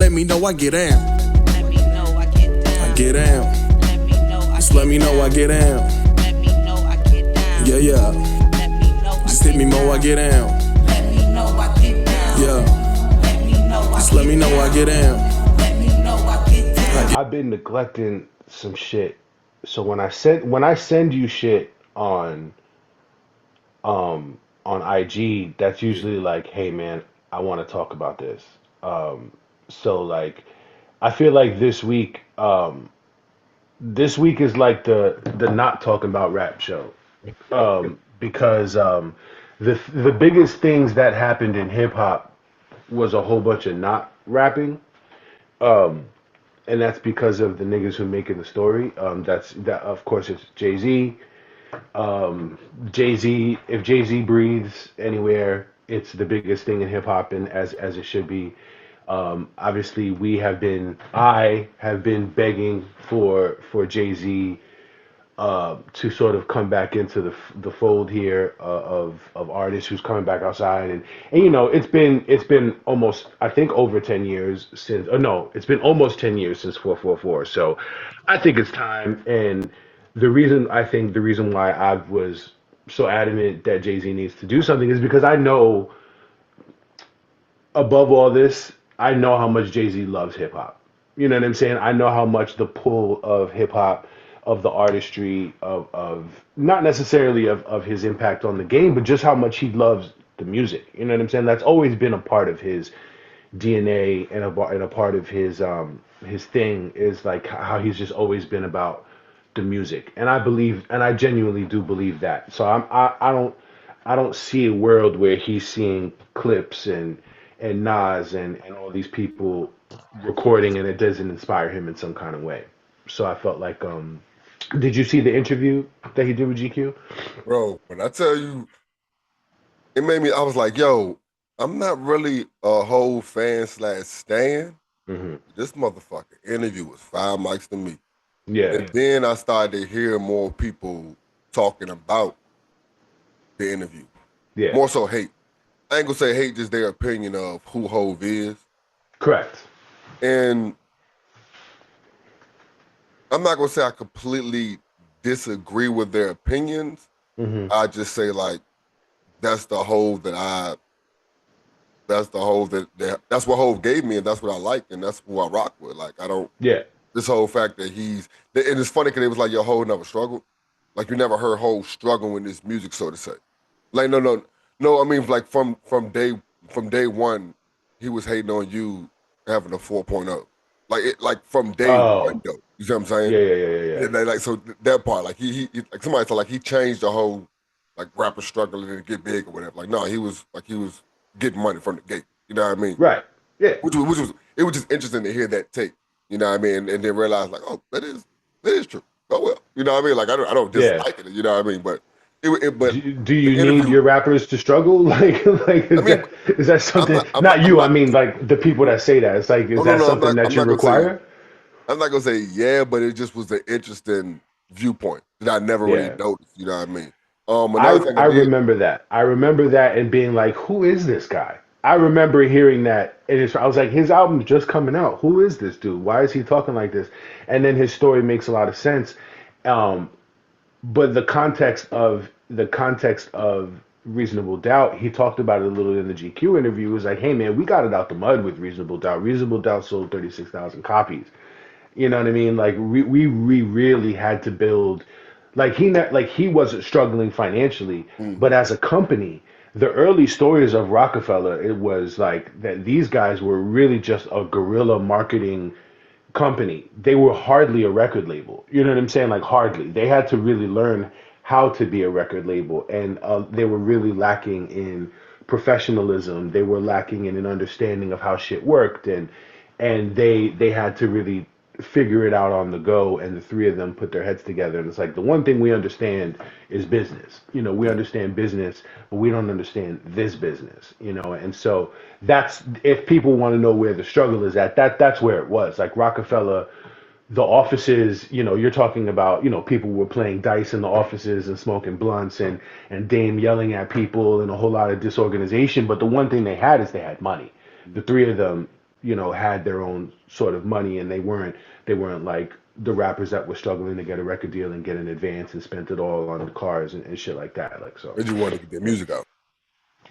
let me know I get down. Let me know I get down. I get down. Let me know I Just get let me know I get down. Let me know I get down. Yeah, yeah. Let me know Just hit me more, I get down. Let me know I get down. Yeah. Let me know I Just let me know I get down. Let me know I get down. I've been neglecting some shit. So when I send you shit on IG, that's usually like, hey man, I want to talk about this. So like I feel like this week is like the not talking about rap show. Because the biggest things that happened in hip hop was a whole bunch of not rapping. And that's because of the niggas who making the story. That of course it's Jay-Z. Jay-Z, if Jay-Z breathes anywhere, it's the biggest thing in hip hop, and as it should be. Obviously, I have been begging for Jay-Z to sort of come back into the fold here of artists who's coming back outside, and it's been almost, I think, over 10 years since, no, it's been almost 10 years since 444. So I think it's time. And the reason why I was so adamant that Jay-Z needs to do something is because I know, above all this, I know how much Jay-Z loves hip hop. You know what I'm saying? I know how much the pull of hip hop, of the artistry, of not necessarily of his impact on the game, but just how much he loves the music. You know what I'm saying? That's always been a part of his DNA, and a part of his thing is like how he's just always been about the music. And I genuinely do believe that. So I don't see a world where he's seeing clips and Nas and all these people recording, and it doesn't inspire him in some kind of way. So I felt like, did you see the interview that he did with GQ? Bro, when I tell you, it made me, I was like, yo, I'm not really a whole fan slash stan. Hmm. This motherfucker interview was 5 mics to me. Yeah, And then I started to hear more people talking about the interview. yeah, More so hate. I ain't gonna say hate, just their opinion of who Hov is. correct. And I'm not gonna say I completely disagree with their opinions. Hmm. I just say like that's the Hov that's what Hov gave me, and that's what I like, and that's who I rock with. Like I don't Yeah, this whole fact that and it's funny because it was like your Hov never struggled. Like you never heard Hov struggle in this music, so to say. Like no. I mean like from day one, he was hating on you having a 4.0. Like from day one oh, though. You see what I'm saying? yeah, yeah, yeah, yeah, yeah. Yeah, like so that part, like he like somebody said, like he changed the whole like rapper struggling to get big or whatever. Like no, he was getting money from the gate. You know what I mean? Right, yeah, Which was it was just interesting to hear that take. You know what I mean? And then realize like, oh, that is true. Oh well, you know what I mean? Like I don't yeah. dislike it. You know what I mean? But but Do the you need interview. your rappers to struggle? Like I mean, is that I'm something? not. I'm not. Not I'm you. I not. mean, like the people that say that. It's like, is Oh no, that no. something that I'm you not gonna say. require? I'm not gonna say yeah, but it just was an interesting viewpoint that I never really Yeah. noticed. You know what I mean? I Another thing I I did. remember that. I remember that and being like, who is this guy? I remember hearing that, and I was like, his album's just coming out. Who is this dude? Why is he talking like this? And then his story makes a lot of sense. Um, but the context of Reasonable Doubt, he talked about it a little in the GQ interview. It was like, hey man, we got it out the mud with Reasonable Doubt. Reasonable Doubt sold 36,000 copies. You know what I mean? Like we really had to build, like he wasn't struggling financially, but Mhm. as a company, the early stories of Rockefeller, it was like that these guys were really just a guerrilla marketing company. They were hardly a record label. You know what I'm saying? Like hardly. They had to really learn how to be a record label, and they were really lacking in professionalism. They were lacking in an understanding of how shit worked, and they had to really figure it out on the go. And the three of them put their heads together, and it's like the one thing we understand is business. We Yeah. understand business, but we don't understand this business. And so that's, if people want to know where the struggle is at, that's where it was. Like Rockefeller, the offices, you're talking about, people were playing dice in the offices and smoking blunts, and Dame yelling at people, and a whole lot of disorganization. But the one thing they had is they had money. The three of them had their own sort of money, and they weren't like the rappers that were struggling to get a record deal and get an advance and spent it all on the cars and shit like that. Like so. They just want to get their music out.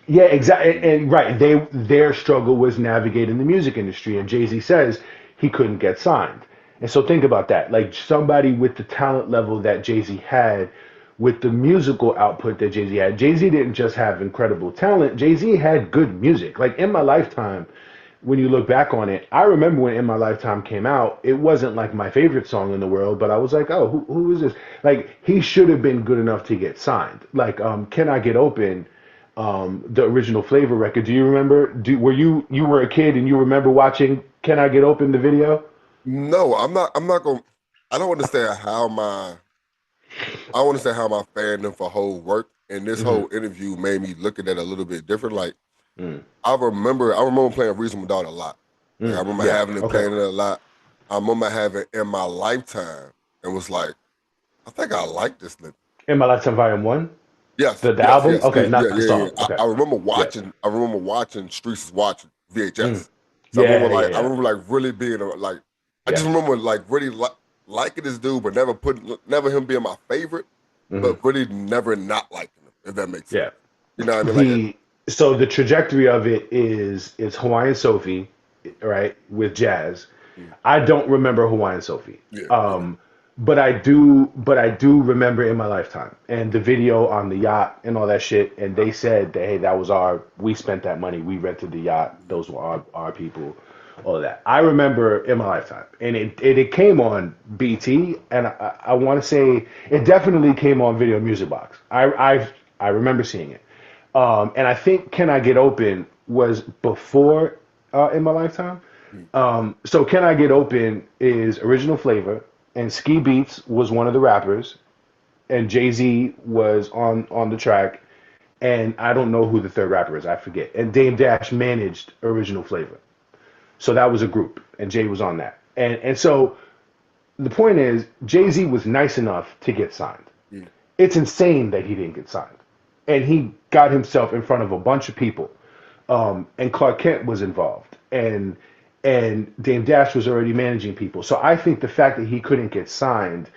Yeah, exactly. And right, their struggle was navigating the music industry, and Jay-Z says he couldn't get signed. And so think about that. Like somebody with the talent level that Jay-Z had, with the musical output that Jay-Z had. Jay-Z didn't just have incredible talent. Jay-Z had good music. Like In My Lifetime, when you look back on it, I remember when In My Lifetime came out, it wasn't like my favorite song in the world, but I was like, oh, who is this? Like he should have been good enough to get signed. Like Can I Get Open? The original Flavor record. Do you remember? Were you were a kid and you remember watching Can I Get Open the video? No, I'm not. I'm not going. I don't understand how my. I want to say how my fandom for Hov work, and this whole interview made me look at that a little bit different. Like I remember playing Reasonable Doubt a lot. Like, I remember having it playing it a lot. I remember having In My Lifetime and was like, I think I like this nigga. In My Lifetime Volume 1? Yes. The album? Yes, Okay, not yeah, the song. Okay. I remember watching. I remember watching Streets is Watching VHS. So Yeah, I remember like really being like. I just remember like really liking this dude, but never him being my favorite, but really never not liking him. If that makes sense. You know what I mean? So the trajectory of it is Hawaiian Sophie, right, with Jazz. I don't remember Hawaiian Sophie. But I do remember In My Lifetime and the video on the yacht and all that shit. And they said that, hey, we spent that money. We rented the yacht. Those were our people, all of that. I remember In My Lifetime, and it came on BT, and I want to say it definitely came on Video Music Box. I remember seeing it. And I think Can I Get Open was before In My Lifetime. So Can I Get Open is original Flavor, and Ski Beats was one of the rappers, and Jay-Z was on the track, and I don't know who the third rapper is, I forget. And Dame Dash managed original Flavor. So that was a group, and Jay was on that. And so the point is, Jay-Z was nice enough to get signed. It's insane that he didn't get signed. And he got himself in front of a bunch of people. And Clark Kent was involved. And Dame Dash was already managing people. So I think the fact that he couldn't get signed,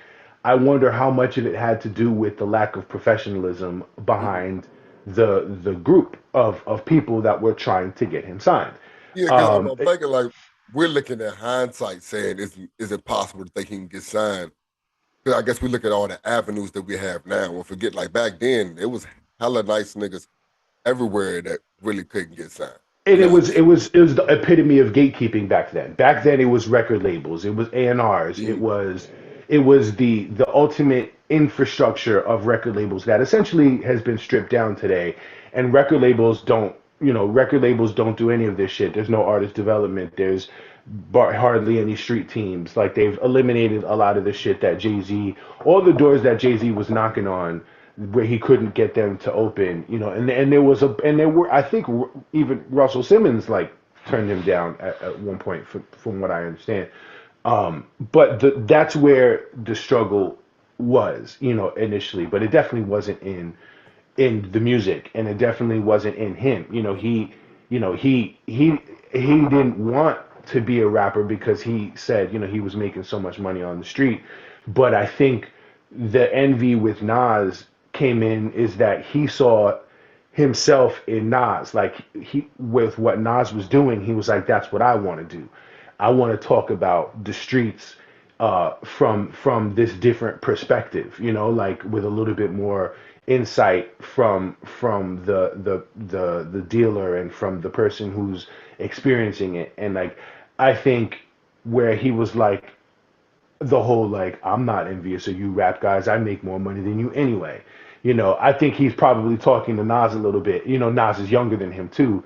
I wonder how much of it had to do with the lack of professionalism behind the group of people that were trying to get him signed. Yeah, because I'm thinking like we're looking at hindsight saying, is it possible to think he can get signed? Because I guess we look at all the avenues that we have now. We'll forget like back then it was hella nice niggas everywhere that really couldn't get signed. And it was the epitome of gatekeeping back then. Back then it was record labels, it was A&Rs, it was the ultimate infrastructure of record labels that essentially has been stripped down today. And record labels don't do any of this shit. There's no artist development. There's hardly any street teams. Like they've eliminated a lot of the shit that Jay-Z, all the doors that Jay-Z was knocking on, where he couldn't get them to open, and there were I think even Russell Simmons like turned him down at one point from what I understand. But that's where the struggle was, initially, but it definitely wasn't in the music, and it definitely wasn't in him. He didn't want to be a rapper because he said, he was making so much money on the street. But I think the envy with Nas came in is that he saw himself in Nas. Like with what Nas was doing, he was like, that's what I want to do. I want to talk about the streets from this different perspective, like with a little bit more insight from the dealer and from the person who's experiencing it. And like I think where he was like the whole like, I'm not envious of you rap guys, I make more money than you anyway. I think he's probably talking to Nas a little bit. Nas is younger than him too.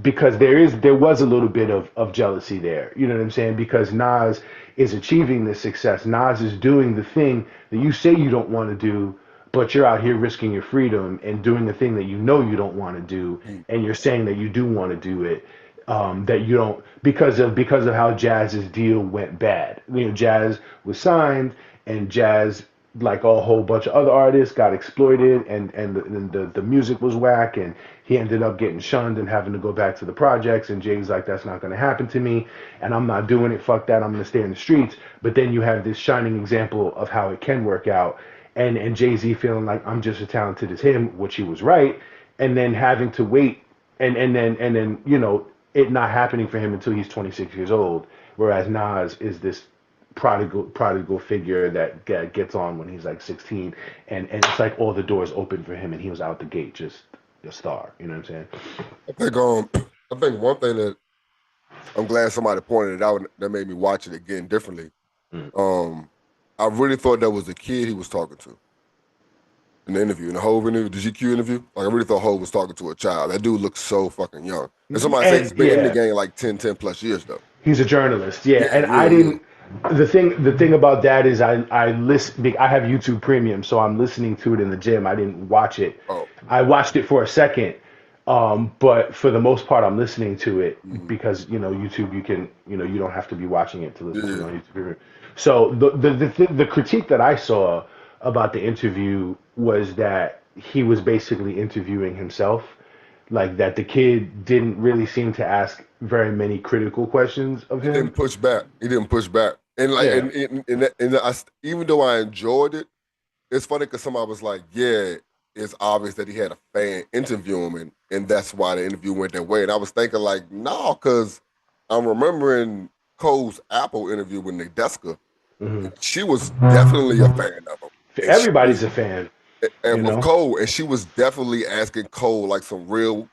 Because there was a little bit of jealousy there. You know what I'm saying? Because Nas is achieving this success. Nas is doing the thing that you say you don't want to do, but you're out here risking your freedom and doing the thing that you know you don't want to do, and you're saying that you do want to do it. That you don't because of how Jazz's deal went bad. Jazz was signed, and Jazz like a whole bunch of other artists got exploited, and the music was whack, and he ended up getting shunned and having to go back to the projects. And Jay's like, that's not going to happen to me, and I'm not doing it. Fuck that. I'm going to stay in the streets. But then you have this shining example of how it can work out, and Jay-Z feeling like I'm just as talented as him, which he was right, and then having to wait, and then it not happening for him until he's 26 years old, whereas Nas is this prodigal figure that gets on when he's like 16, and it's like all the doors open for him, and he was out the gate just a star. You know what I'm saying? I think one thing that I'm glad somebody pointed it out that made me watch it again differently. I really thought that was the kid he was talking to in the interview, in the Hov interview, the GQ interview. Like, I really thought Hov was talking to a child. That dude looks so fucking young. And somebody said he's been in the game like 10 plus years though. He's a journalist, yeah. And yeah, I didn't. The thing about that is I listen. I have YouTube Premium, so I'm listening to it in the gym. I didn't watch it. Oh. I watched it for a second, but for the most part, I'm listening to it because YouTube, you can you don't have to be watching it to listen to it on YouTube Premium. So the critique that I saw about the interview was that he was basically interviewing himself, like that the kid didn't really seem to ask very many critical questions of him. He didn't push back. And like, even though I enjoyed it, it's funny because somebody was like, "Yeah, it's obvious that he had a fan interview him, and that's why the interview went that way." And I was thinking like, "No," because I'm remembering Cole's Apple interview with NickEF. She was definitely a fan of him. Everybody's a fan. And with Cole, and she was definitely asking Cole like some real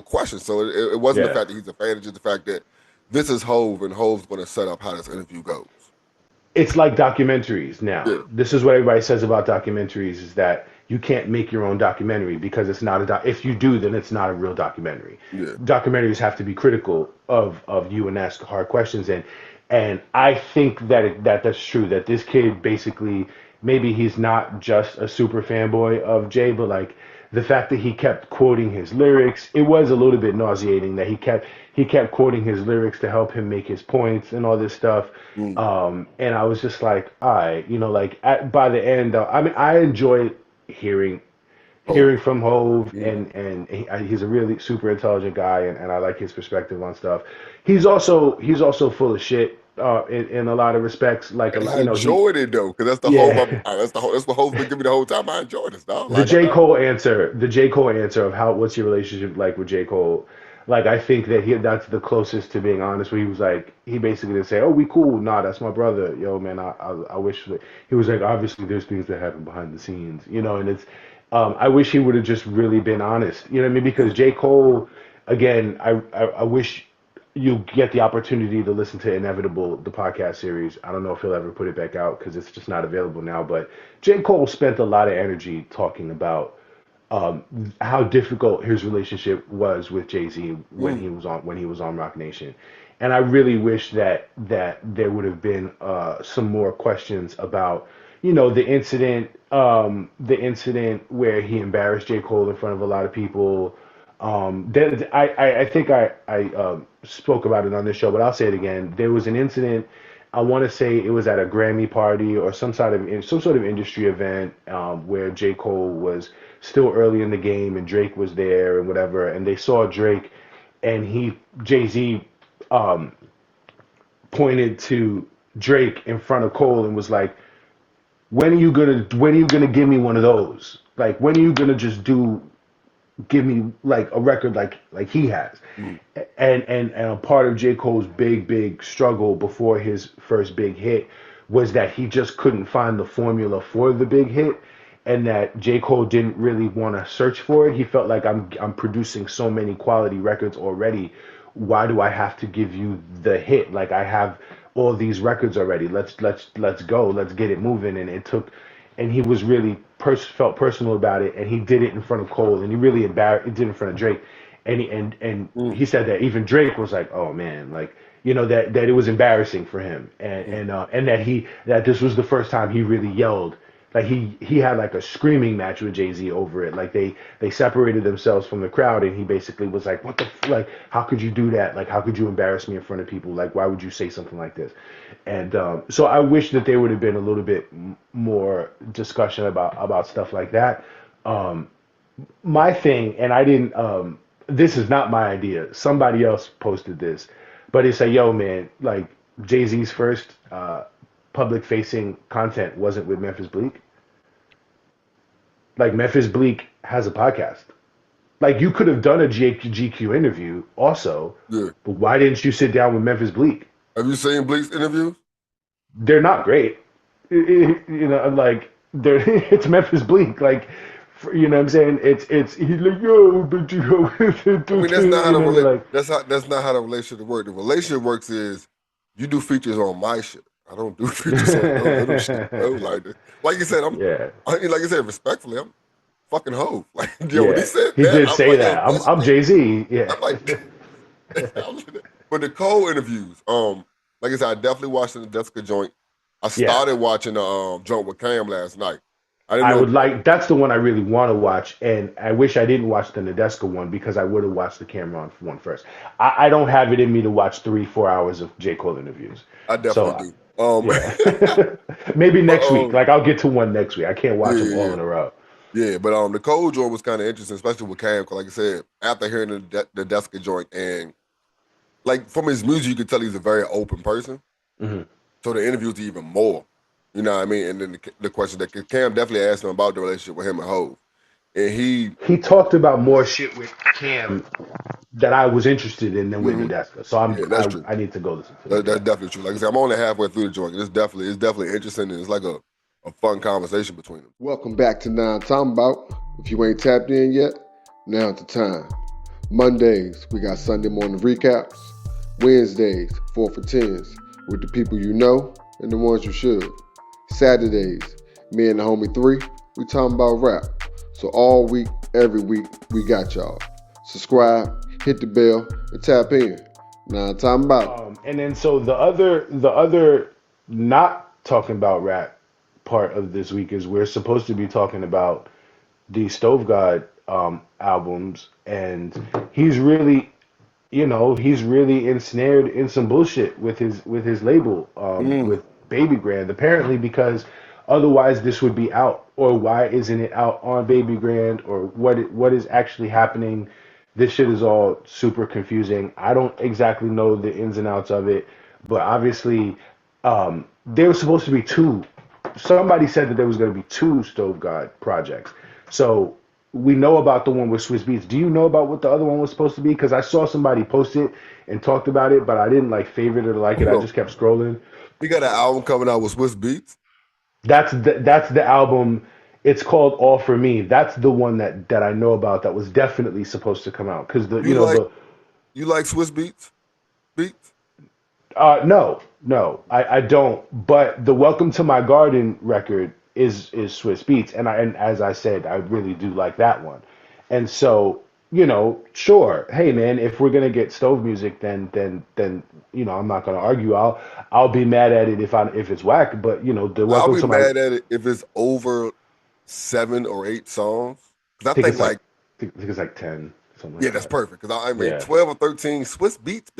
questions. So it wasn't the fact that he's a fan, it's just the fact that this is Hov, and Hov's going to set up how this interview goes. It's like documentaries now. Yeah. This is what everybody says about documentaries, is that you can't make your own documentary because it's not if you do, then it's not a real documentary. Yeah. Documentaries have to be critical of you and ask hard questions, and I think that's true, that this kid basically, maybe he's not just a super fanboy of Jay, but like the fact that he kept quoting his lyrics, it was a little bit nauseating that he kept quoting his lyrics to help him make his points and all this stuff. And I was just like, by the end, I enjoyed hearing from Hov, and he's a really super intelligent guy, and I like his perspective on stuff. He's also full of shit. In a lot of respects, like I enjoyed it though, because that's the whole. That's what Hov's been giving me the whole time. I enjoyed this, dog. The J. Cole answer of what's your relationship like with J. Cole? Like, I think that that's the closest to being honest. Where he was like, he basically didn't say, "Oh, we cool." Nah, that's my brother. Yo, man, I wish that he was like, obviously there's things that happen behind the scenes, and it's. I wish he would have just really been honest. You know what I mean? Because J. Cole, again, I wish you get the opportunity to listen to Inevitable, the podcast series. I don't know if he'll ever put it back out because it's just not available now. But J. Cole spent a lot of energy talking about how difficult his relationship was with Jay-Z when he was on Rock Nation, and I really wish that there would have been some more questions about the incident where he embarrassed J. Cole in front of a lot of people. I think I spoke about it on this show, but I'll say it again. There was an incident. I want to say it was at a Grammy party or some sort of industry event where J. Cole was still early in the game and Drake was there and whatever, and they saw Drake, and Jay-Z pointed to Drake in front of Cole and was like, when are you gonna give me one of those? Like, when are you gonna just give me like a record like he has? And a part of J. Cole's big struggle before his first big hit was that he just couldn't find the formula for the big hit, and that J. Cole didn't really want to search for it. He felt like, I'm producing so many quality records already. Why do I have to give you the hit? Like, I have all these records already. Let's go. Let's get it moving. And he was really felt personal about it, and he did it in front of Cole, and he really did it in front of Drake, and he said that even Drake was like, oh man, like, that it was embarrassing for him, and that this was the first time he really yelled Like he had like a screaming match with Jay-Z over it. Like they separated themselves from the crowd, and he basically was like, "What the like? How could you do that? Like, how could you embarrass me in front of people? Like, why would you say something like this?" And so I wish that there would have been a little bit more discussion about stuff like that. My thing, and I didn't. This is not my idea. Somebody else posted this, but it's a yo man. Like Jay-Z's first public facing content wasn't with Memphis Bleak. Like Memphis Bleak has a podcast. Like you could have done a GQ interview also, Yeah. but why didn't you sit down with Memphis Bleak? Have you seen Bleak's interviews? They're not great. You know, like they're it's Memphis Bleak. Like you know what I'm saying? It's he's like yo, but you know, I mean, that's not how you know, like that's not how the relationship works. The relationship works is you do features on my shit. I don't do features on no little shit, bro. Like you said, yeah. like you said, respectfully, I'm fucking Hov. Like, yo, when he Yeah, said he that, did I'm say like, that. yo, that's I'm me. Jay Z. Yeah, I'm like, but the Cole interviews, like I said, I definitely watched the Jessica joint. I yeah. started watching the joint with Cam last night. I didn't I know. would like that's the one I really want to watch, and I wish I didn't watch the Nadeska one because I would have watched the Cameron one first. I don't have it in me to watch 3-4 hours of J. Cole interviews. I So definitely do. yeah, maybe But next week. Like I'll get to one next week. I can't watch them all yeah, in a row. yeah. But the Cole joint was kind of interesting, especially with Cam. 'Cause like I said, after hearing the Jessica joint and like from his music, you could tell he's a very open person. Hmm. So the interviews even more. You know what I mean? And then the question that Cam definitely asked him about the relationship with him and Hov. And He talked about more shit with Cam that I was interested in than with mhm, Nadeska. So yeah, that's true. I need to go listen to that. That's definitely true. Like I said, I'm only halfway through the joint. It's definitely interesting and it's like a fun conversation between them. Welcome back to Talm Bout. If you ain't tapped in yet, now's the time. Mondays, we got Sunday morning recaps. Wednesdays, 4 for 10s with the people you know and the ones you should. Saturdays, me and the homie 3, we talking about rap. So all week, every week, we got y'all. Subscribe, hit the bell, and tap in. Now talking about. And then so the other not talking about rap part of this week is we're supposed to be talking about the Stove God albums, and he's really he's really ensnared in some bullshit with his label with Baby Grand apparently, because otherwise this would be out, or why isn't it out on Baby Grand, or what is actually happening? This shit is all super confusing. I don't exactly know the ins and outs of it, but obviously there was supposed to be two. Somebody said that there was going to be two Stove God projects. So we know about the one with Swiss Beats. Do you know about what the other one was supposed to be? Because I saw somebody post it and talked about it, but I didn't like favorite it or like it. I just kept scrolling. He got an album coming out with Swiss Beats. That's the album. It's called All For Me. That's the one that I know about that was definitely supposed to come out because You like Swiss Beats? Beats? No, I don't. But the Welcome to My Garden record is Swiss Beats, and as I said, I really do like that one. And so, sure, hey man, if we're gonna get Stove music, then I'm not gonna argue. I'll be mad at it if it's whack. But the I'll Welcome be to My, mad at it if it's over 7 or 8 songs. Because I think it's like I think it's like 10, something yeah, like that's that. perfect. Because I mean, Yeah. 12 or 13 Swiss beats.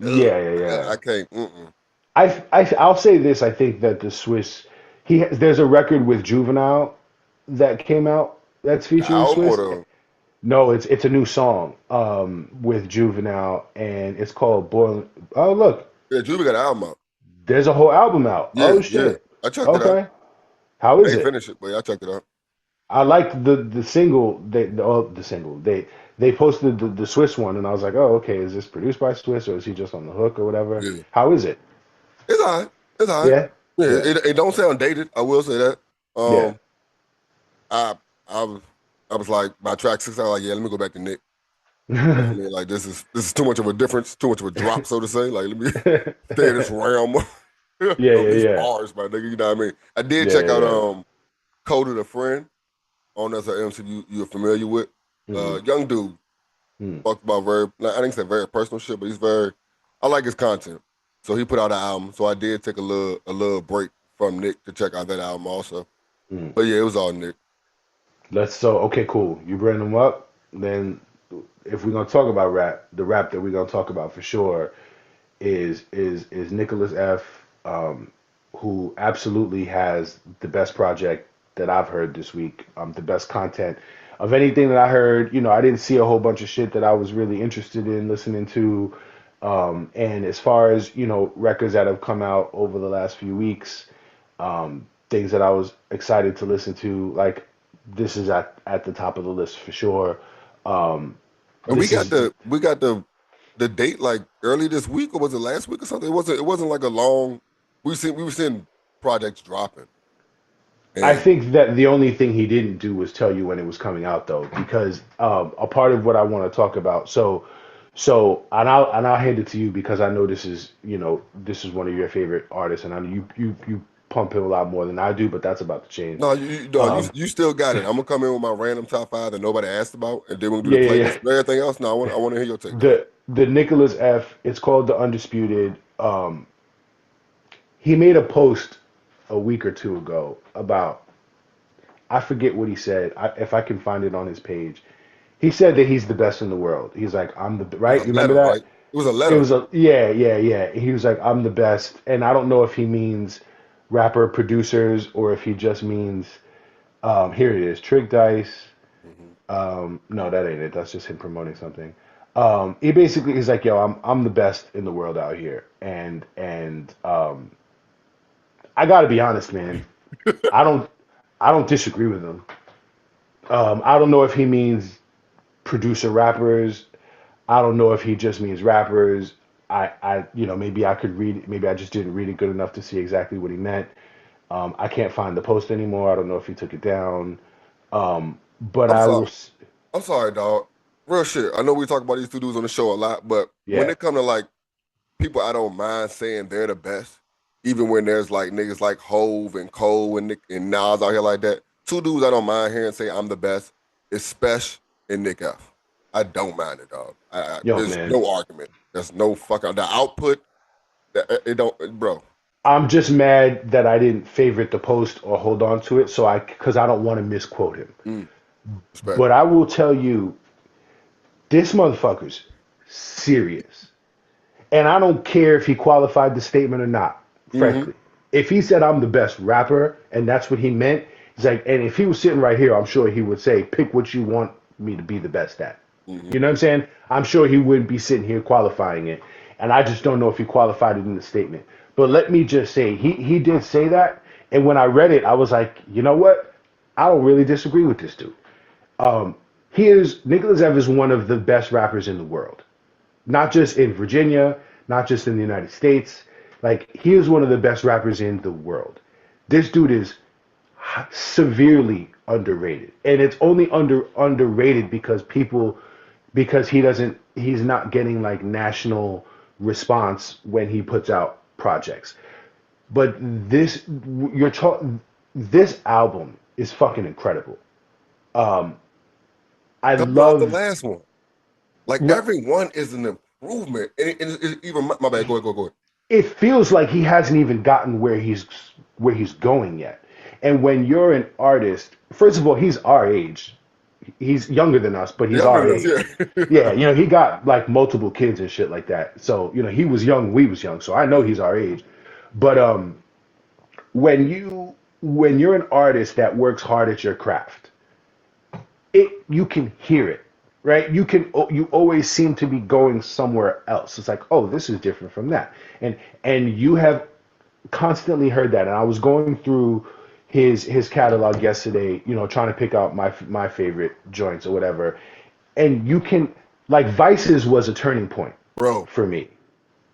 Ugh, Yeah. I can't. Mm-mm. I'll say this. I think that the Swiss there's a record with Juvenile that came out that's The featuring album or Swiss. the No, it's a new song with Juvenile, and it's called Boiling. Oh look, yeah, Juvie got an album out. there's a whole album out. Yeah, Oh yeah. shit. I checked it out. Okay, how I is ain't it? finished it, but I checked it out. I liked the single. The single they posted the Swiss one, and I was like, oh okay, is this produced by Swiss or is he just on the hook or whatever? Yeah, How is it? it's all right. It's all right. Yeah, Yeah, yeah, it don't sound dated. I will say that. yeah. I I was I was like by track 6. I was like, yeah, let me go back to Nick. I mean, like this is too much of a difference, too much of a drop, so to say. Like let me stay in this realm Yeah, of these yeah. bars, my nigga. You know what I mean? I did check out Yeah. Code of the Friend on as an MC you're familiar with. Mhm. Young dude Mm. talked about I think say very personal shit, but I like his content. So he put out an album. So I did take a little break from Nick to check out that album also. Mm. But yeah, it was all Nick. Okay, cool. You bring them up, then if we're gonna talk about rap, the rap that we're gonna talk about for sure is NickelusF, who absolutely has the best project that I've heard this week, the best content of anything that I heard. I didn't see a whole bunch of shit that I was really interested in listening to. And as far as, records that have come out over the last few weeks, things that I was excited to listen to, like this is at the top of the list for sure. Um, And we this got is the date like early this week, or was it last week or something? It wasn't like a long. We were seeing projects dropping, I and think that the only thing he didn't do was tell you when it was coming out, though, because a part of what I want to talk about. And I'll hand it to you because I know this is one of your favorite artists, and I know you pump him a lot more than I do, but that's about to change. no, you still got it. I'm gonna come in with my random top five that nobody asked about, and then we'll do Yeah, the yeah, yeah. playlist. But everything else, no, I want to hear your take, dog. The Nicholas F. It's called the Undisputed. He made a post a week or two ago about, I forget what he said. If I can find it on his page, he said that he's the best in the world. He's like, I'm the It was right. a You remember letter, right? that? It was a It letter. was a yeah, yeah, yeah. He was like, I'm the best, and I don't know if he means rapper producers or if he just means. Here it is, Trick Dice. Hmm. No, that ain't it. That's just him promoting something. He basically is like, yo, I'm the best in the world out here, and I got to be honest, man. I don't I don't disagree with him. I don't know if he means producer rappers. I don't know if he just means rappers. Maybe I could read it. Maybe I just didn't read it good enough to see exactly what he meant. I can't find the post anymore. I don't know if he took it down. But I'm I sorry. will. I'm sorry, dog. Real shit. I know we talk about these two dudes on the show a lot, but when Yeah. it come to like people, I don't mind saying they're the best, even when there's like niggas like Hove and Cole and Nick and Nas out here like that. Two dudes I don't mind hearing say I'm the best is Special and NickF. I don't mind it, dog. Yo, There's man. no argument. There's no fucking the output. It don't, bro. I'm just mad that I didn't favorite the post or hold on to it, because I don't want to misquote him. Mm, respect. But I will tell you, this motherfucker's serious. And I don't care if he qualified the statement or not, Mm-hmm. frankly. If he said I'm the best rapper and that's what he meant, he's like, and if he was sitting right here, I'm sure he would say, pick what you want me to be the best at. Mm-hmm. You know what I'm saying? I'm sure he wouldn't be sitting here qualifying it. And I just don't know if he qualified it in the statement. But let me just say, he did say that. And when I read it, I was like, you know what? I don't really disagree with this dude. Nicholas F is one of the best rappers in the world, not just in Virginia, not just in the United States. Like, he is one of the best rappers in the world. This dude is severely underrated, and it's only underrated because he's not getting like national response when he puts out projects. But you're talking, this album is fucking incredible. I Coming off the love. last one, like every one is an improvement. And even my bad. Go ahead. Go ahead. It feels like he hasn't even gotten where he's going yet. And when you're an artist, first of all, he's our age. He's younger than us, but he's Younger our than us, age. yeah. Yeah, he got like multiple kids and shit like that. So, he was young, we was young. So I know he's our age. But when you're an artist that works hard at your craft, you can hear it, right? You always seem to be going somewhere else. It's like, oh, this is different from that, and you have constantly heard that. And I was going through his catalog yesterday, trying to pick out my favorite joints or whatever, and you can, like, Vices was a turning point Bro. for me,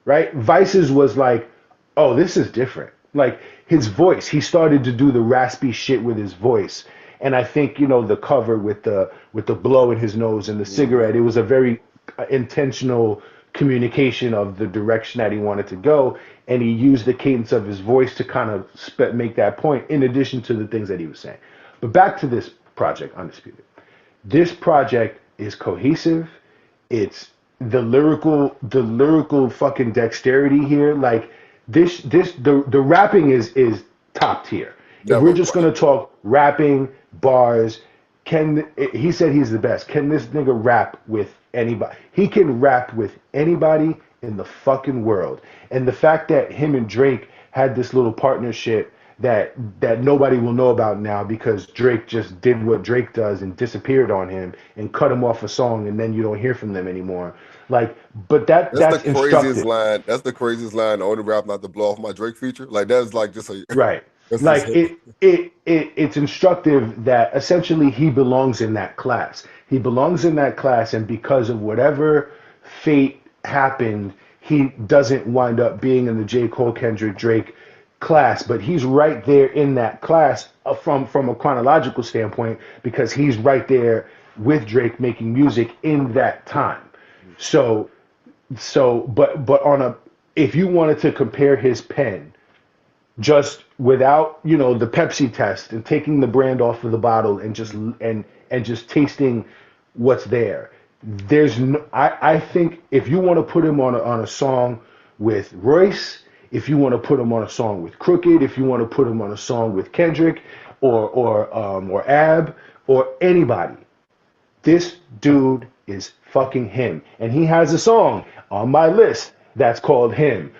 right? Vices was like, oh, this is different. Like, his voice, he started to do the raspy shit with his voice. And I think, the cover with the blow in his nose and the Mhm. cigarette, it was a very intentional communication of the direction that he wanted to go. And he used the cadence of his voice to kind of make that point, in addition to the things that he was saying. But back to this project, Undisputed. This project is cohesive. It's the lyrical fucking dexterity here. Like, the rapping is top tier. If Never we're a just question. gonna talk rapping, bars, he said he's the best. Can this nigga rap with anybody? He can rap with anybody in the fucking world. And the fact that him and Drake had this little partnership that nobody will know about now because Drake just did what Drake does and disappeared on him and cut him off a song and then you don't hear from them anymore. Like, but That's the that's craziest instructive. line. That's the craziest line. The only rap not to blow off my Drake feature. Like that's like just a Right. that's just Like it's instructive that essentially he belongs in that class. He belongs in that class, and because of whatever fate happened, he doesn't wind up being in the J. Cole Kendrick Drake class, but he's right there in that class from a chronological standpoint because he's right there with Drake making music in that time. So but on a if you wanted to compare his pen just without the Pepsi test and taking the brand off of the bottle and just tasting what's there. There's no, I think if you want to put him on a song with Royce, if you want to put him on a song with Crooked, if you want to put him on a song with Kendrick or Ab or anybody, this dude is fucking him. And he has a song on my list that's called Him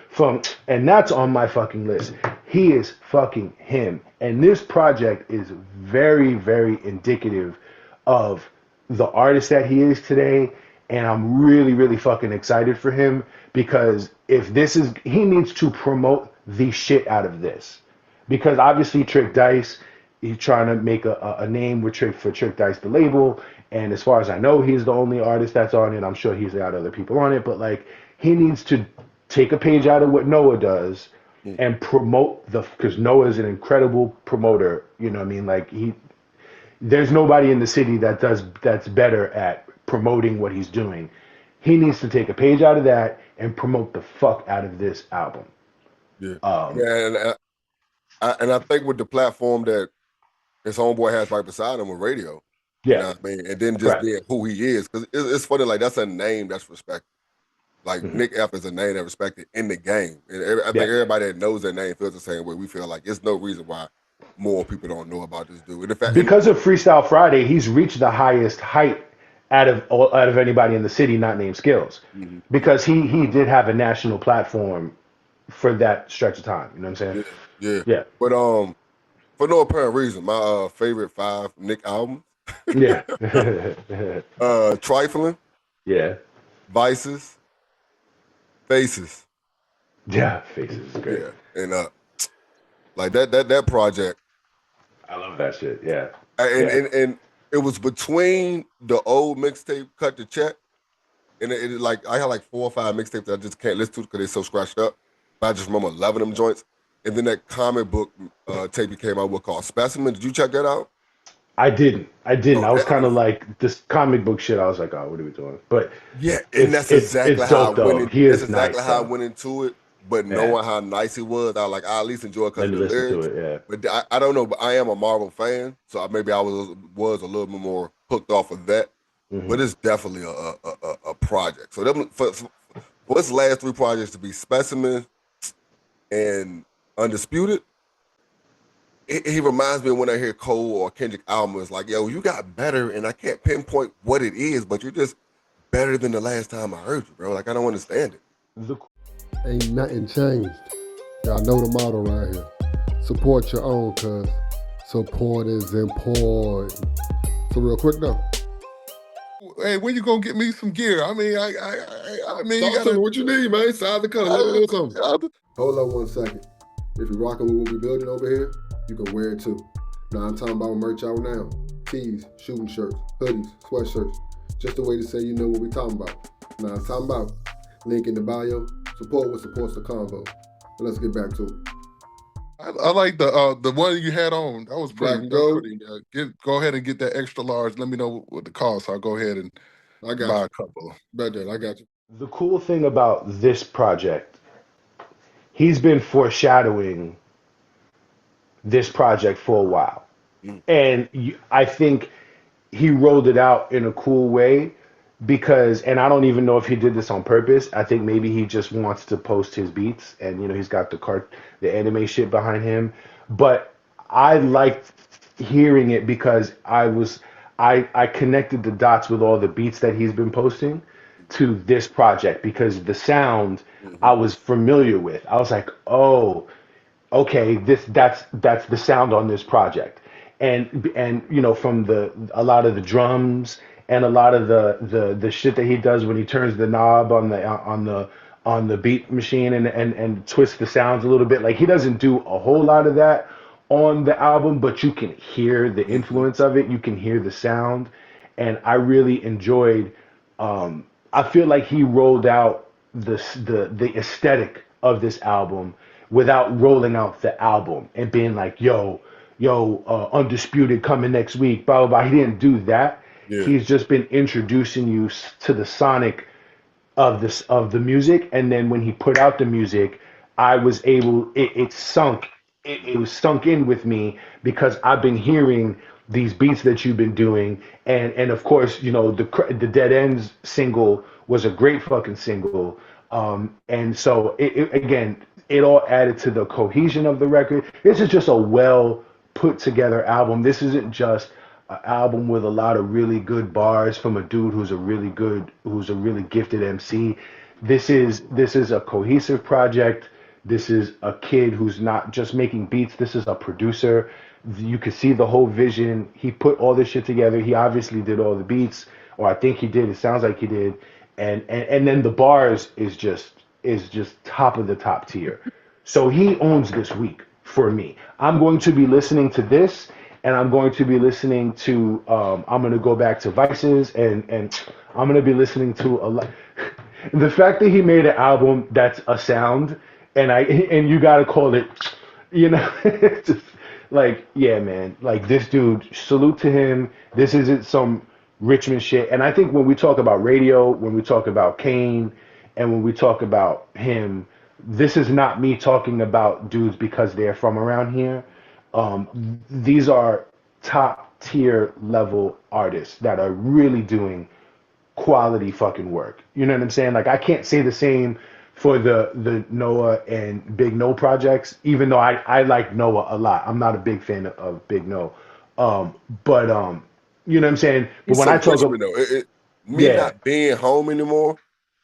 and that's on my fucking list. He is fucking him. And this project is very, very indicative of the artist that he is today. And I'm really, really fucking excited for him because he needs to promote the shit out of this. Because obviously Trick Dice, he's trying to make a name with Trick Dice, the label. And as far as I know, he's the only artist that's on it. I'm sure he's got other people on it, but like he needs to take a page out of what Noah does and promote because Noah is an incredible promoter. You know what I mean? Like there's nobody in the city that's better at promoting what he's doing. He needs to take a page out of that and promote the fuck out of this album. yeah. Yeah, and I think with the platform that his homeboy has right beside him with radio, you Yeah. know what I mean, and then just Right. being who he is, because it's funny, like that's a name that's respected. Like NickF is a name that's respected in the game, and I think everybody that knows that name feels the same way. We feel like there's no reason why more people don't know about this dude. And in fact, Because of Freestyle Friday, he's reached the highest height out of anybody in the city not named Skills. Because he did have a national platform for that stretch of time. You know what I'm saying? yeah. Yeah. But for no apparent reason, my favorite 5 Nick albums, Yeah. Trifling, Yeah. Vices, Faces. Yeah. Faces is great. Yeah. And like that project. I love that shit. Yeah. And it was between the old mixtape Cut the Check, and it like I had like 4 or 5 mixtapes that I just can't listen to because they're so scratched up. But I just remember loving them joints. And then that comic book tape he came out with called Specimen. Did you check that out? I didn't. Oh, I was kind of like this comic book shit. I was like, oh, what are we doing? But yeah, and that's exactly it's how dope I went though. in. He That's is exactly nice how I though. went into it. But Yeah. knowing how nice he was, I at least enjoy it because Let of me the listen lyrics. to it. Yeah. But I don't know. But I am a Marvel fan, so maybe I was a little bit more hooked off of that. But it's definitely a project. So for his last 3 projects to be Specimen and Undisputed, he reminds me of when I hear Cole or Kendrick album. It's like, yo, you got better, and I can't pinpoint what it is, but you're just better than the last time I heard you, bro. Like I don't understand it. Ain't nothing changed. Y'all know the motto right here. Support your own, cuz support is important. So real quick though. Hey, when you gonna get me some gear? I mean, I mean, Talk you to gotta. me, what you need, man? Size the color, let me know something. Hold up 1 second. If you're rocking with what we're building over here, you can wear it too. Now I'm talking about merch out now. Tees, shooting shirts, hoodies, sweatshirts. Just a way to say you know what we're talking about. Now I'm talking about. Link in the bio. Support what supports the convo. But let's get back to it. I like the one you had on. That was Black pretty. and That was gold? pretty. Go ahead and get that extra large. Let me know what the cost. I'll go ahead and I got buy you. a couple. Bet that, I got you. The cool thing about this project, he's been foreshadowing this project for a while. And I think he rolled it out in a cool way because, and I don't even know if he did this on purpose. I think maybe he just wants to post his beats and, he's got the anime shit behind him. But I liked hearing it because I connected the dots with all the beats that he's been posting to this project because the sound I was familiar with. I was like, oh, okay, that's the sound on this project, and from a lot of the drums and a lot of the shit that he does when he turns the knob on the beat machine and twists the sounds a little bit. Like he doesn't do a whole lot of that on the album, but you can hear the influence of it. You can hear the sound, and I really enjoyed. I feel like he rolled out the aesthetic of this album without rolling out the album and being like, Undisputed coming next week, blah, blah, blah. He didn't do that. Yeah. He's just been introducing you to the sonic of the music, and then when he put out the music, I was able it was sunk in with me because I've been hearing these beats that you've been doing, and of course, the Dead Ends single was a great fucking single, and so again, it all added to the cohesion of the record. This is just a well put together album. This isn't just an album with a lot of really good bars from a dude who's a really gifted MC. This is a cohesive project. This is a kid who's not just making beats. This is a producer. You can see the whole vision. He put all this shit together. He obviously did all the beats, or I think he did. It sounds like he did. And then the bars is just top of the top tier. So he owns this week for me. I'm going to be listening to this, and I'm going to be listening to I'm going to go back to Vices, and I'm going to be listening to a lot. The fact that he made an album that's a sound, and you got to call it, it's just like, yeah, man, like this dude, salute to him. This isn't some Richmond shit. And I think when we talk about radio, when we talk about Kane, and when we talk about him, this is not me talking about dudes because they're from around here. These are top tier level artists that are really doing quality fucking work. You know what I'm saying? Like I can't say the same for the Noah and Big No projects, even though I like Noah a lot. I'm not a big fan of Big No. But you know what I'm saying? But when I talk about not being home anymore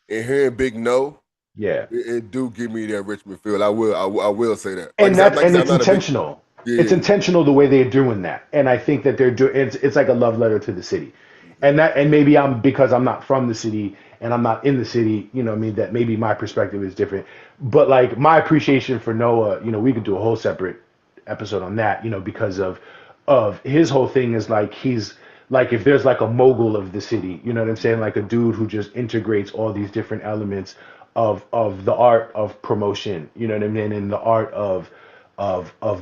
and hearing Big No, yeah, it do give me that Richmond feel. I will say that. And it's intentional. It's intentional the way they're doing that, and I think that they're doing. It's like a love letter to the city, and maybe because I'm not from the city and I'm not in the city. You know what I mean? That maybe my perspective is different. But like my appreciation for Noah, we could do a whole separate episode on that. Because of his whole thing is like he's like if there's like a mogul of the city. You know what I'm saying? Like a dude who just integrates all these different elements of the art of promotion. You know what I mean? And the art of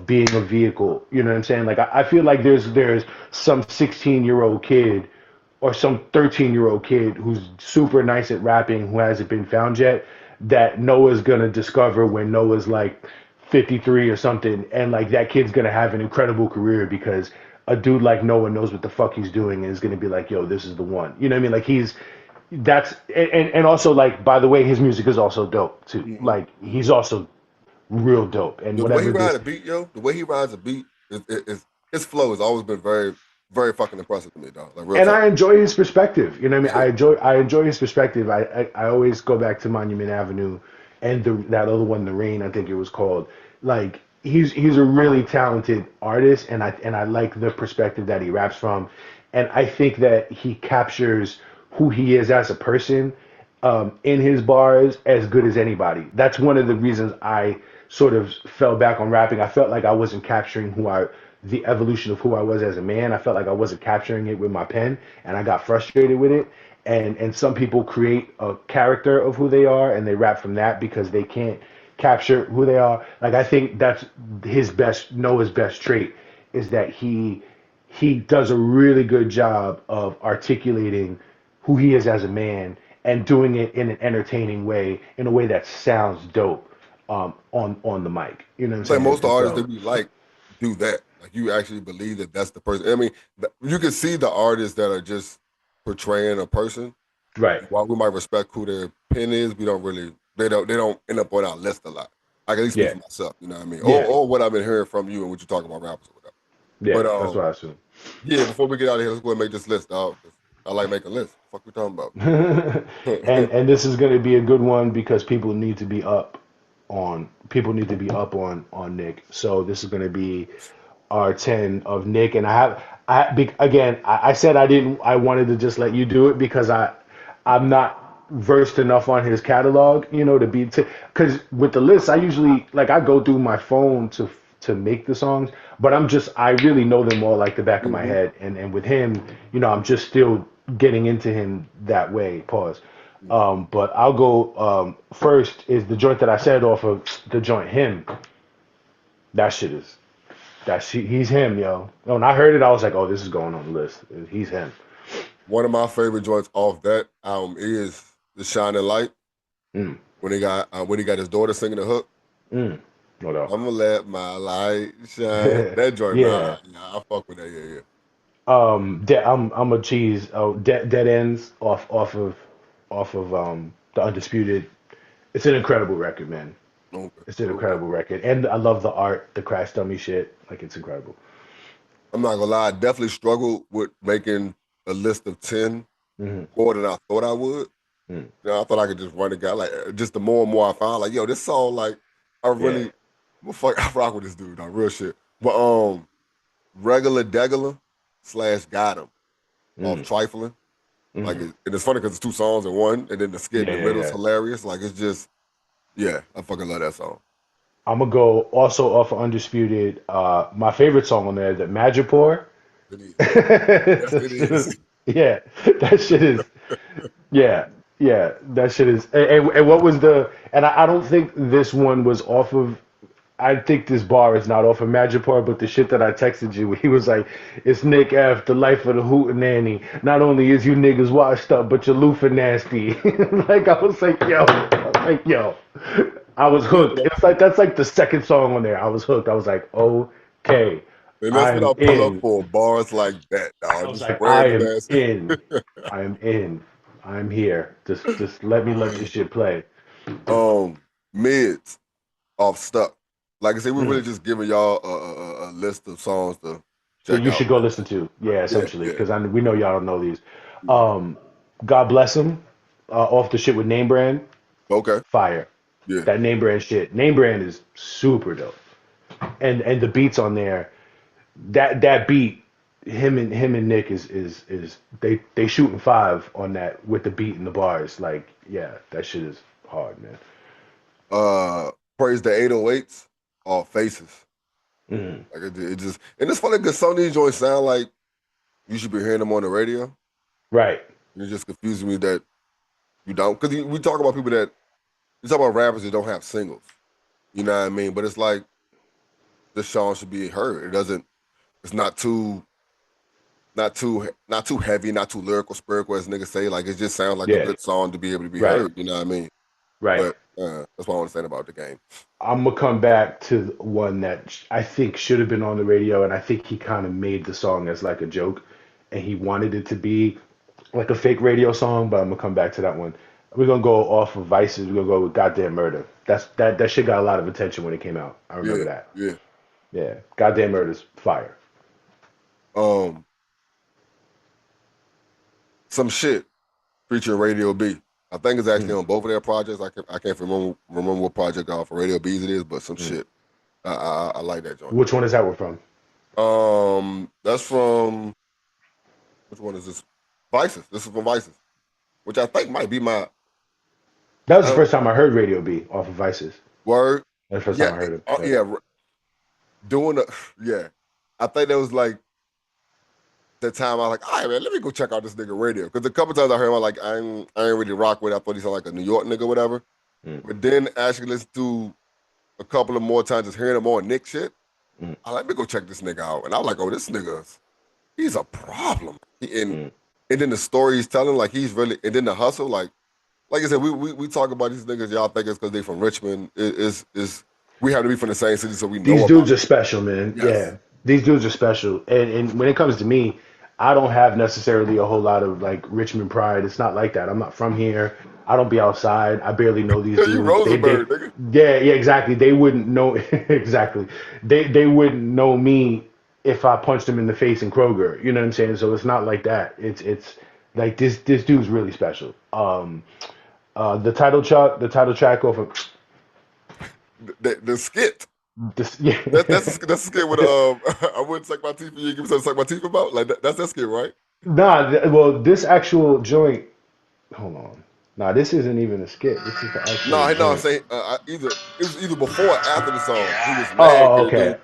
being a vehicle. You know what I'm saying? Like I feel like there's some 16-year-old kid or some 13-year-old kid who's super nice at rapping who hasn't been found yet that Noah's gonna discover when Noah's like 53 or something, and like that kid's gonna have an incredible career because a dude like Noah knows what the fuck he's doing and is gonna be like, yo, this is the one. You know what I mean? Like that's and also like, by the way, his music is also dope too. Mm-hmm. Like he's also real dope. And the way he rides a beat, the way he rides a beat is his flow has always been very, very fucking impressive to me, dog. Like, real I enjoy his perspective. You know what I mean? I enjoy his perspective. I always go back to Monument Avenue and that other one, The Rain, I think it was called. Like he's a really talented artist, and I like the perspective that he raps from, and I think that he captures who he is as a person in his bars as good as anybody. That's one of the reasons I sort of fell back on rapping. I felt like I wasn't capturing the evolution of who I was as a man. I felt like I wasn't capturing it with my pen, and I got frustrated with it. And some people create a character of who they are, and they rap from that because they can't capture who they are. Like I think that's Noah's best trait is that he does a really good job of articulating who he is as a man and doing it in an entertaining way, in a way that sounds dope. On the mic, you know what I'm saying? Like most artists that we like do that. Like you actually believe that that's the person. I mean, you can see the artists that are just portraying a person. Right. While we might respect who their pen is, we don't really. They don't end up on our list a lot. I can at least speak for myself. You know what I mean? Yeah. Or what I've been hearing from you and what you talk about rappers with. Yeah, But that's what I assume. yeah. Before we get out of here, let's go and make this list, dog. 'Cause I like making lists. Fuck we talking about? And this is going to be a good one because people need to be up on Nick. So this is going to be our 10 of Nick, and I said I wanted to just let you do it because I'm not versed enough on his catalog, to be, because with the list I usually, like, I go through my phone to make the songs, but I really know them all like the back of my hmm head, and with him, I'm just still getting into him that way. Pause. But I'll go, first is the joint that I said off of the joint him. That shit is he's him, yo. When I heard it, I was like, oh, this is going on the list. He's him. One of my favorite joints off that album is "The Shining Light." Mm, When he got his daughter singing the hook. mm, no doubt. I'ma let my light shine. That joint, man. Yeah. I fuck with that. Yeah, yeah. I'm a cheese. Oh, dead ends off of the Undisputed. It's an incredible record, man. Okay, It's an okay. incredible record, and I love the art, the crash dummy shit. Like, it's incredible. I'm not gonna lie. I definitely struggled with making a list of 10 Hmm. more than I thought I would. Mm. I thought I could just run the guy. Like, just the more and more I found, like, yo, this song, like, I Yeah. really, well, fuck, I rock with this dude, dog, real shit. But regular degular / got him off Mm. trifling. Like, Hmm. and it's funny because it's two songs in one, and then the skit in Yeah, the yeah, middle is yeah. hilarious. Like, it's just, yeah, I fucking love that song. I'm gonna go also off of Undisputed. My favorite song on there, the Madripoor. It is. Yes, That it shit is, is. yeah, that shit is, yeah, yeah, that shit is. And what was and I don't think this one was off of, I think this bar is not off of Magipar, but the shit that I texted you, he was like, it's NickF, the life of the hootenanny. Not only is you niggas washed up, but you're loofah nasty. Like, I was Yeah, hooked. It's like, that's like the second song on there. I was hooked. I was like, okay, and that's what I'm I pull up in. for, bars like that, I dog. was Just like, I random am ass. in. I am in. I'm here. Just let this shit play. Mids off Stuck. Like I said, we're really Mm. just giving y'all a list of songs to So check you out should go right listen to. Yeah, now. Yeah, essentially, yeah. because we know y'all don't know these. Mhm. Um, God bless him. Off the shit with Name Brand, Okay. fire. Yeah. That Name Brand shit. Name Brand is super dope, and the beats on there. That beat, him and Nick is they shooting five on that with the beat and the bars. Like, yeah, that shit is hard, man. Praise the 808s off Faces. Mm. Like it just, and it's funny because some of these joints sound like you should be hearing them on the radio. Right. And it just confuses me that you don't. Because we talk about people that, we talk about rappers that don't have singles. You know what I mean? But it's like this song should be heard. It doesn't, it's not too heavy, not too lyrical, spiritual as niggas say. Like it just sounds like a Yeah. good song to be able to be Right. heard. You know what I mean? Right. But that's what I want to say about the game. I'm gonna come back to one that I think should have been on the radio, and I think he kind of made the song as like a joke, and he wanted it to be like a fake radio song. But I'm gonna come back to that one. We're gonna go off of Vices. We're gonna go with Goddamn Murder. That shit got a lot of attention when it came out. I remember Yeah, that. yeah. Yeah, Goddamn Murder's fire. Um, some shit featuring Radio B. I think it's actually Mm, on both of their projects. I can't remember what project off of Radio B's it is, but some mm. shit. I like that joint. Which one is that one from? That's from which one is this? Vices. This is from Vices, which I think might be my That was I the don't, first time I heard Radio B off of Vices. word. That's the first Yeah, time I heard it. Yeah. yeah. Doing the yeah. I think that was like the time I was like, all right, man, let me go check out this nigga radio. Because a couple times I heard him, I'm like, I ain't really rock with it. I thought he sounded like a New York nigga or whatever. Mm, But then actually listen to a couple of more times, just hearing him on Nick shit. mm, I like, let me go check this nigga out. And I was like, oh, this nigga, he's a problem. mm. And then the story he's telling, like he's really, and then the hustle, like I said, we talk about these niggas, y'all think it's because they from Richmond. Is we have to be from the same city, so we know These about dudes are it. special, man. Yes. Yeah, these dudes are special. And when it comes to me, I don't have necessarily a whole lot of like Richmond pride. It's not like that. I'm not from here. I don't be outside. I barely know these Yeah, you dudes. Rosenberg, nigga. Yeah, exactly. They wouldn't know exactly. They wouldn't know me if I punched him in the face in Kroger. You know what I'm saying? So it's not like that. It's like this dude's really special. The title track off of The skit. this. Yeah. That's a skit with I wouldn't suck my teeth. You give me something to suck my teeth about. Like that's that skit, right? Nah. Well, this actual joint. Hold on. Nah, this isn't even a skit. This is the actual No, no, I'm joint. saying either it was either before or after the song. He was mad Oh, because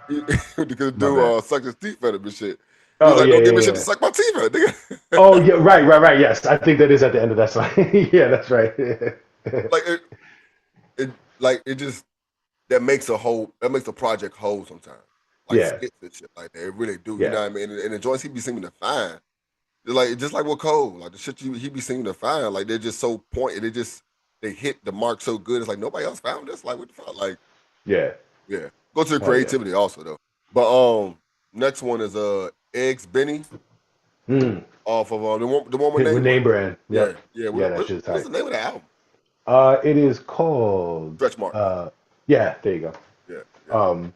okay. the My bad. dude sucked his teeth at him and shit. He was Oh like, yeah, "Don't give yeah, me shit to yeah. suck my teeth at, nigga." Oh yeah, right. Yes, I think that is at the end of that song. Yeah, that's right. Like it just that makes a project whole sometimes. Like Yeah, skits and shit like that. It really do. You yeah, know what I mean? And the joints he be singing to fine. Just like with Cole, like the shit he be singing to fine. Like they're just so pointed. They hit the mark so good. It's like nobody else found this. Like what the fuck? Like yeah. yeah. Go to the Oh yeah. creativity also though. But next one is Eggs Benny Mm. off of the one with His name name brand. brand. Yeah, Yep. yeah. Yeah, that shit's What's tight. the name of the album? It is called. Stretch Marks. Yeah. There you go. Yeah, yeah.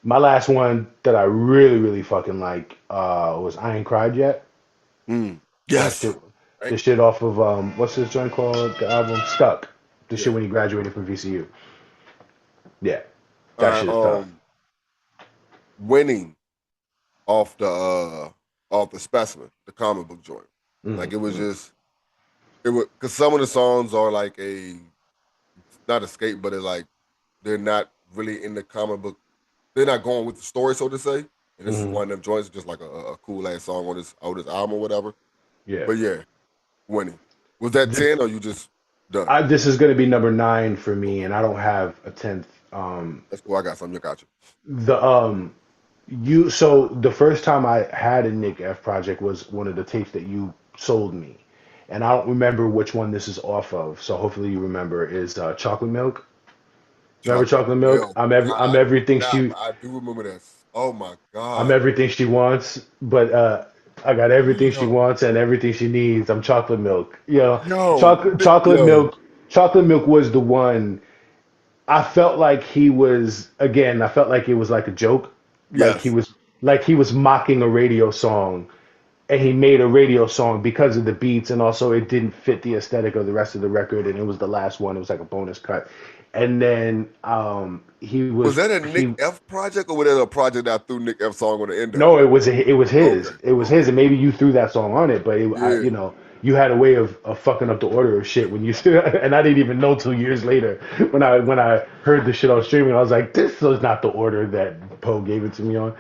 My last one that I really, really fucking like was I Ain't Cried Yet. Mm. That shit, Yes. Right? the shit off of what's this joint called? The album Stuck. The shit Yeah. when he graduated from VCU. Yeah, that Uh, shit is tough. Winning off the specimen, the comic book joint. Hmm. Like it was because some of the songs are like not escape, but it's like they're not really in the comic book. They're not going with the story, so to say. And this is Hmm. one of them joints, just like a cool ass song on this album or whatever. Yeah. But yeah, winning. Was that This 10 or you just done? this is gonna be number 9 for me, and I don't have a 10th. That's cool. I got something. I got you. The you so the first time I had a NickF project was one of the tapes that you sold me, and I don't remember which one this is off of. So hopefully you remember is Chocolate Milk. Remember Chocolate Chocolate Milk? milk. I'm God, everything God, she I do remember this. Oh my I'm God. everything she wants, but I got everything she Yo, wants and everything she needs. I'm chocolate milk. You know, chocolate Nick, chocolate yo. milk. Chocolate milk was the one. I felt like he was again. I felt like it was like a joke, Yes. like he was mocking a radio song, and he made a radio song because of the beats, and also it didn't fit the aesthetic of the rest of the record, and it was the last one. It was like a bonus cut, and then Was that a Nick he F project or was that a project that I threw Nick F song on the end of no, it? it was Okay. his. It was his, Okay. and maybe you threw that song on it, but Yeah. you had a way of fucking up the order of shit when you and I didn't even know till years later when I heard the shit on streaming. I was like, this is not the order that Poe gave it to me on.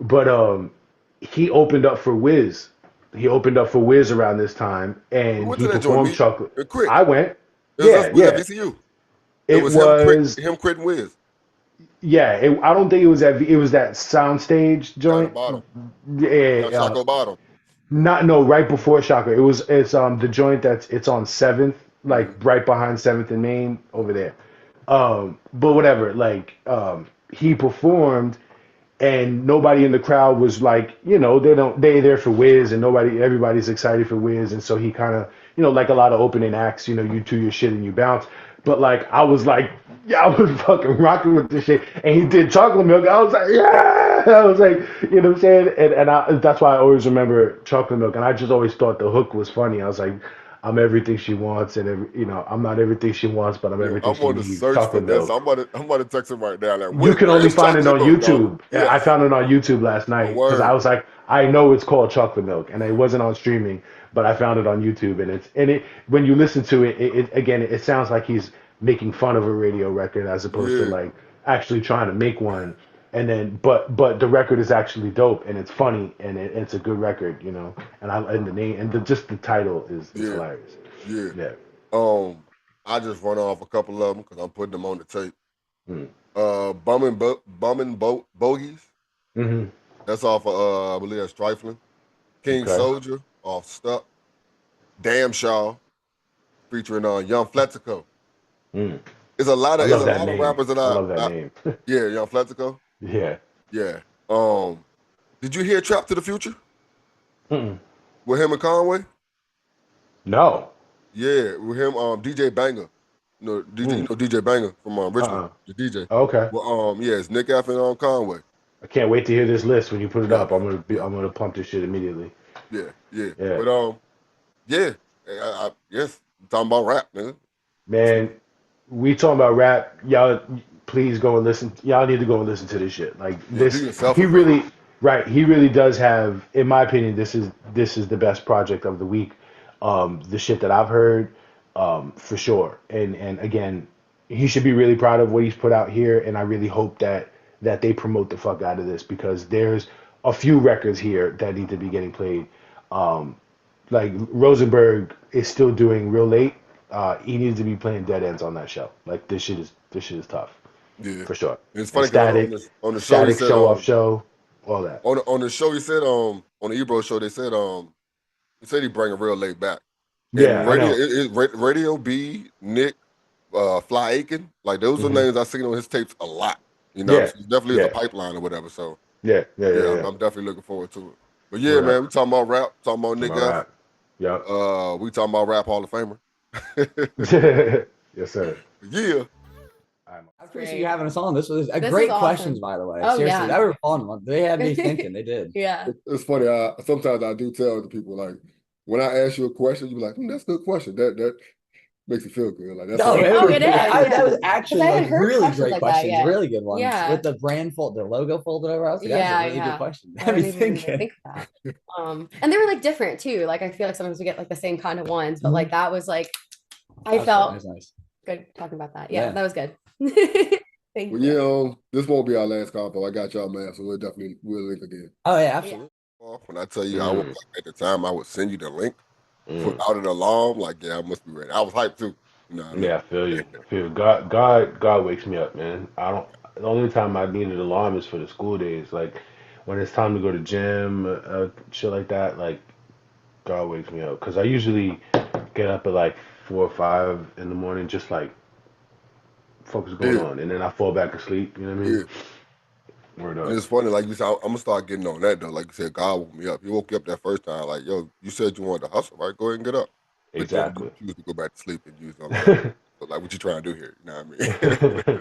But he opened up for Wiz. He opened up for Wiz around this time, We and went he to that joint, performed me Chocolate. and Crit. I went. It was us, Yeah, we was at yeah. VCU. It It was was him, Crit, and Wiz yeah. I don't think it was it was that soundstage down the joint. bottom. Yeah, Down Chaco Bottom. not no, right before Shocker. It's the joint it's on Seventh, like Mm-hmm. right behind Seventh and Main over there. But whatever, like he performed, and nobody in the crowd was like, they there for Wiz, and everybody's excited for Wiz, and so he kind of, like a lot of opening acts, you do your shit and you bounce. But like I was like, yeah, I was fucking rocking with this shit, and he did Chocolate Milk. I was like, yeah, I was like, you know what I'm saying, and that's why I always remember Chocolate Milk, and I just always thought the hook was funny. I was like, I'm everything she wants, and I'm not everything she wants, but I'm Yo, everything I'm she on the needs. search for Chocolate this. Milk. I'm about to text him right now. Like, You can only where's find it chocolate on milk, dog? YouTube. I Yes. found it on YouTube last A night because I word. was like, I know it's called Chocolate Milk, and it wasn't on streaming, but I found it on YouTube, and it when you listen to it, it sounds like he's making fun of a radio record as opposed to Yeah. like actually trying to make one. And then, but the record is actually dope, and it's funny, and it's a good record, and the name and just the title is Yeah. hilarious. Yeah. Yeah. I just run off a couple of them because I'm putting them on the tape. Mm. Bumming Boat Bogies. Hmm. That's off of I believe that's Trifling. King Okay. Soldier off Stuck. Damn Shaw featuring Young Fletico. Mm. There's a lot I of there's love a that lot of name. rappers that I love that name. yeah, Young Fletico. Yeah. Yeah. Did you hear Trap to the Future Mm-mm. with him and Conway? No. Yeah, with him, DJ Banger. DJ, Mm. DJ Banger from Richmond, Uh-uh. the DJ. Okay. Well, yeah, it's NickF and Conway. I can't wait to hear this list when you put it Yeah, up. I'm gonna pump this shit immediately. yeah, yeah. Yeah, But yeah, yes, talking about rap, man. man. We talking about rap, y'all. Please go and listen. Y'all need to go and listen to this shit. Like Yeah, do this, yourself he a favor. really, right? He really does have, in my opinion, this is the best project of the week. The shit that I've heard, for sure. And again, he should be really proud of what he's put out here. And I really hope that they promote the fuck out of this because there's a few records here that need to be getting played. Um, like Rosenberg is still doing real late. He needs to be playing dead ends on that show. Like this shit is tough Yeah, for sure. and it's And funny because on the show he static said show off show, all that. on the show he said on the Ebro show they said he said he bring a real late back. And Yeah, I know. Radio B, Nick, Fly Aiken, like those are Hmm. names I seen on his tapes a lot. You know, Yeah, so he definitely is a yeah, pipeline or whatever. So yeah, yeah, yeah. I'm definitely looking forward to it. But yeah, Word man, up. we talking about rap, talking about Talking Nick about F. rap. Yep. We talking about Rap Hall of Famer. Yes, sir. Yeah. I'm- I appreciate you having us on. This was This great is questions, awesome. by the way. Oh, Seriously, yeah. they were fun. They had me thinking. They did. Yeah. It's funny. Sometimes I do tell the people like when I ask you a question, you be like, "That's a good question." That makes you feel good. Like that's No, all. Oh, it is, that yeah. was actually 'Cause I hadn't like heard really questions great like that questions, yet. really good ones. Yeah. With the the logo folded over. I was like, that's a really good question. I Had me didn't even thinking. think of that. And they were like different too. Like I feel like sometimes we get like the same kind of ones, but like that was like I That was felt nice. good talking about that. Yeah, Yeah. that was good. Thank Well, you. yeah, this won't be our last call, I got y'all, man. So we'll link again. Oh yeah, absolutely. When I tell you I was at the time I would send you the link without an alarm, like yeah, I must be ready. I was hyped too. You know what I mean? Yeah, I feel you. I feel you. God wakes me up, man. I don't. The only time I need an alarm is for the school days, like when it's time to go to gym, shit like that. Like God wakes me up because I usually get up at like 4 or 5 in the morning, just like fuck what's going Yeah, on, and then I fall back asleep. You know what I yeah. mean? Word And up. it's funny, like you said, I'm gonna start getting on that though. Like you said, God woke me up. He woke you up that first time, like, yo, you said you wanted to hustle, right? Go ahead and get up. But then you Exactly. choose to go back to sleep and use the alarm. So like what you trying to do here? You know what I mean?